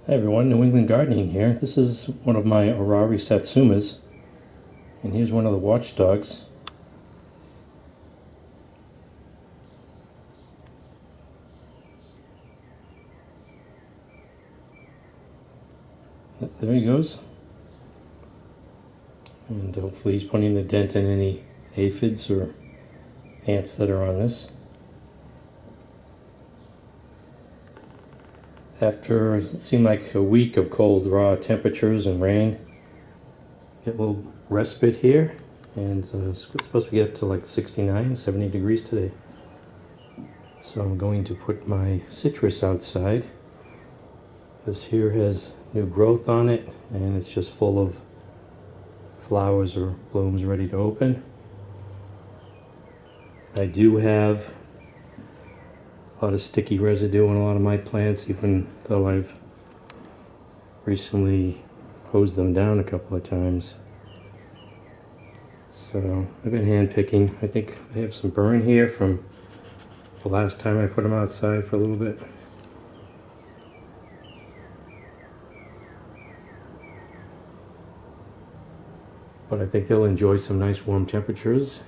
Hi everyone, New England Gardening here. This is one of my Orari Satsumas, and here's one of the watchdogs. There he goes. And hopefully he's putting a dent in any aphids or ants that are on this. After it seemed like a week of cold raw temperatures and rain, get a little respite here, and it's supposed to get up to like 69, 70 degrees today. So I'm going to put my citrus outside. This here has new growth on it, and it's just full of flowers or blooms ready to open. I do have a lot of sticky residue on a lot of my plants, even though I've recently hosed them down a couple of times. So I've been hand picking. I think I have some burn here from the last time I put them outside for a little bit. But I think they'll enjoy some nice warm temperatures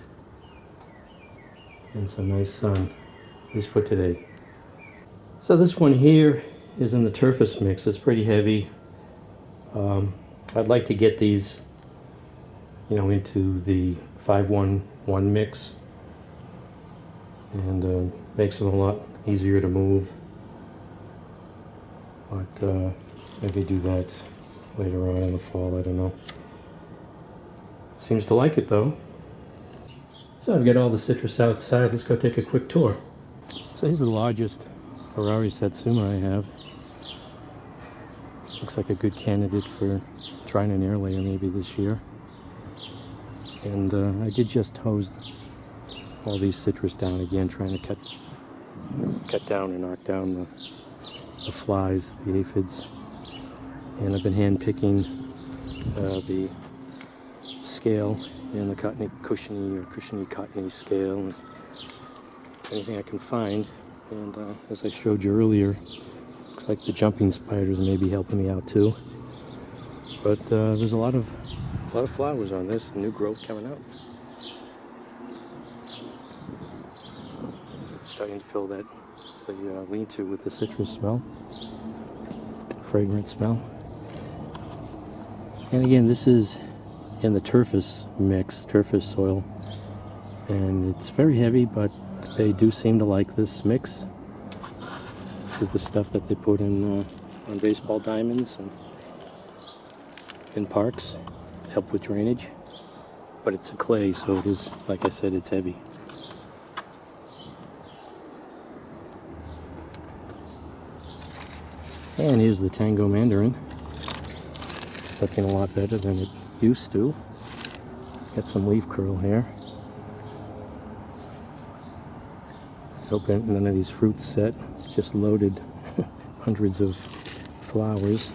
and some nice sun, at least for today. So this one here is in the Turfus mix. It's pretty heavy. I'd like to get these, into the 5-1-1 mix, and makes them a lot easier to move. But maybe do that later on in the fall. I don't know. Seems to like it though. So I've got all the citrus outside. Let's go take a quick tour. So here's the largest Orari Satsuma I have. Looks like a good candidate for trying an air layer maybe this year. And I did just hose all these citrus down again, trying to cut down and knock down the flies, the aphids. And I've been hand picking the scale and the cushiony cottony scale, and anything I can find. And as I showed you earlier, looks like the jumping spiders may be helping me out too. But there's a lot of flowers on this, and new growth coming out. Starting to fill the lean-to with the citrus smell, fragrant smell. And again, this is in the Turfus mix, Turfus soil, and it's very heavy, but they do seem to like this mix. This is the stuff that they put in on baseball diamonds and in parks to help with drainage. But it's a clay, so it is, like I said, it's heavy. And here's the Tango Mandarin. It's looking a lot better than it used to. Got some leaf curl here. Hope none of these fruits set. Just loaded hundreds of flowers.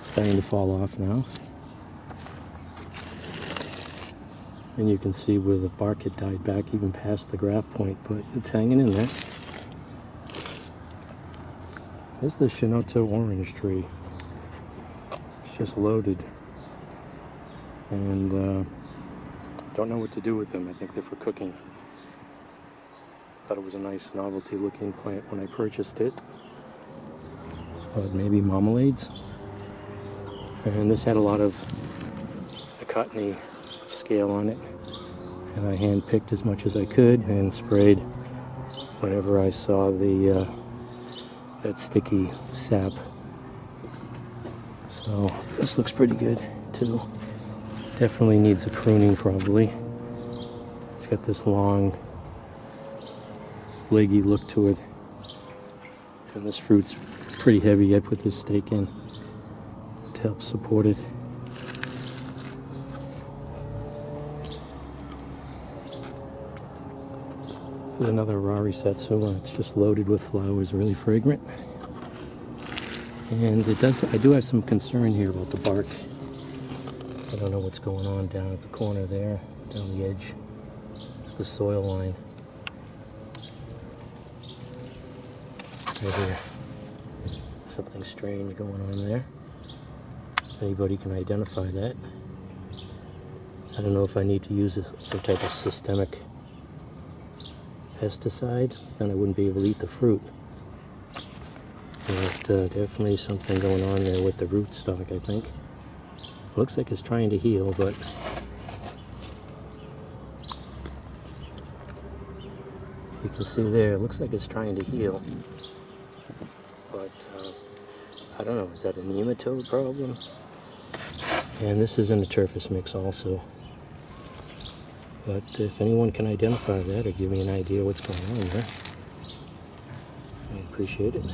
Starting to fall off now. And you can see where the bark had died back even past the graft point, but it's hanging in there. There's the Shinoto orange tree. It's just loaded. And don't know what to do with them. I think they're for cooking. Thought it was a nice novelty looking plant when I purchased it. But maybe marmalades. And this had a lot of the cottony scale on it. And I hand picked as much as I could and sprayed whenever I saw that sticky sap. So this looks pretty good too. Definitely needs a pruning probably. It's got this long, leggy look to it. And this fruit's pretty heavy. I put this stake in to help support it. There's another Orari Satsuma. It's just loaded with flowers, really fragrant. And I do have some concern here about the bark. I don't know what's going on down at the corner there, down the edge, the soil line. Right here. something strange going on there. Anybody can identify that. I don't know if I need to use some type of systemic pesticide, then I wouldn't be able to eat the fruit. But definitely something going on there with the rootstock, I think. Looks like it's trying to heal, but you can see there, it looks like it's trying to heal. But I don't know, is that a nematode problem? And this is in the turfus mix also. But if anyone can identify that or give me an idea what's going on there, I appreciate it.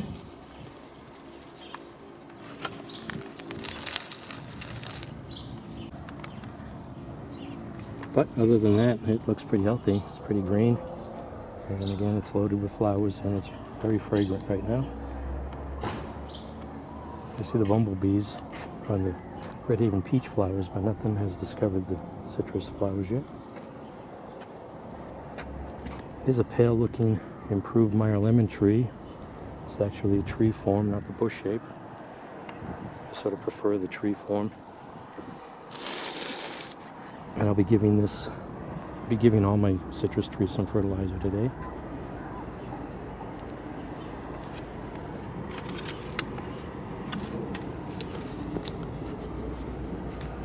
But other than that, it looks pretty healthy. It's pretty green. And again, it's loaded with flowers and it's very fragrant right now. You see the bumblebees on the red haven peach flowers, but nothing has discovered the citrus flowers yet. Here's a pale looking improved Meyer lemon tree. It's actually a tree form, not the bush shape. I sort of prefer the tree form. And I'll be giving all my citrus trees some fertilizer today.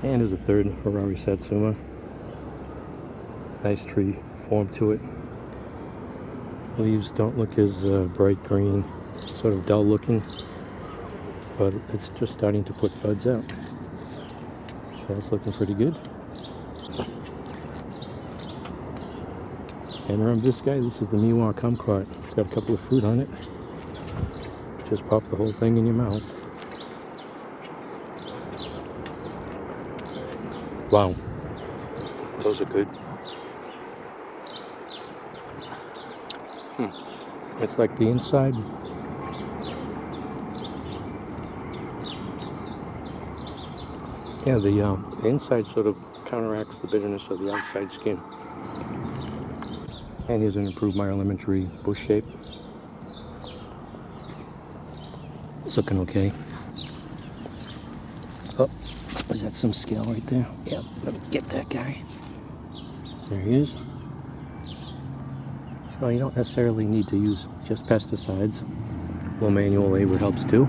And there's a third Harari Satsuma. Nice tree form to it. Leaves don't look as bright green, sort of dull looking, but it's just starting to put buds out. So that's looking pretty good. And remember this guy, this is the Miwa kumquat. It's got a couple of fruit on it. Just pop the whole thing in your mouth. Wow, those are good. It's like the inside. Yeah, the inside sort of counteracts the bitterness of the outside skin. And here's an improved Meyer lemon tree, bush shape. It's looking okay. Oh, is that some scale right there? Yep, let me get that guy. There he is. So you don't necessarily need to use just pesticides. A little manual labor helps too.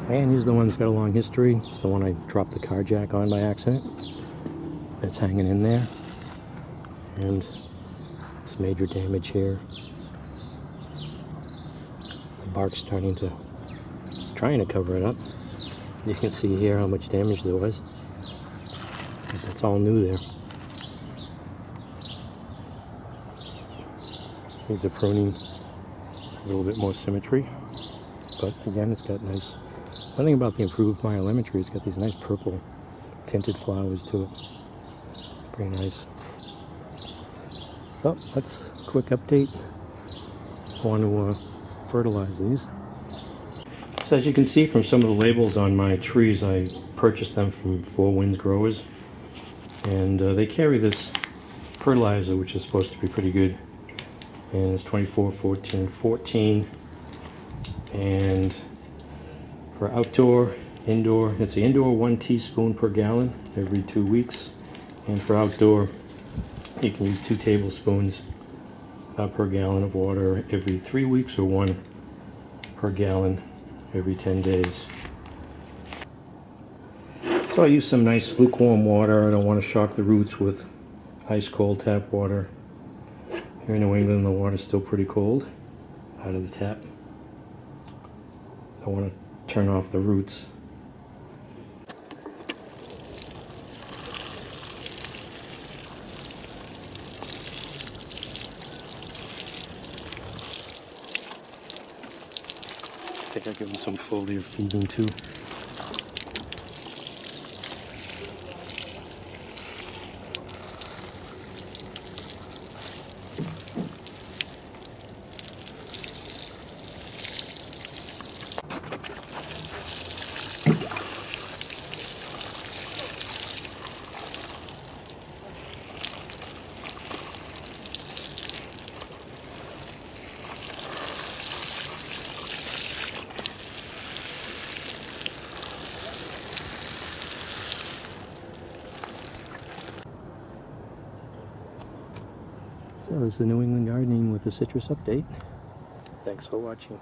And here's the one that's got a long history. It's the one I dropped the car jack on by accident. That's hanging in there. And some major damage here. The bark's it's trying to cover it up. You can see here how much damage there was. But that's all new there. Needs a pruning, a little bit more symmetry. But again, it's got nice. One thing about the improved Meyer lemon tree, it's got these nice purple tinted flowers to it. Pretty nice. So that's a quick update. I want to fertilize these. So as you can see from some of the labels on my trees, I purchased them from Four Winds Growers. And they carry this fertilizer, which is supposed to be pretty good. And it's 24, 14, 14. And for outdoor, indoor, it's the indoor 1 teaspoon per gallon every 2 weeks. And for outdoor, you can use 2 tablespoons per gallon of water every 3 weeks, or 1 per gallon every 10 days. So I use some nice lukewarm water. I don't want to shock the roots with ice cold tap water. Here in New England, the water's still pretty cold out of the tap. I want to turn off the roots. I think I'll give them some foliar feeding too. So this is New England Gardening with a citrus update. Thanks for watching.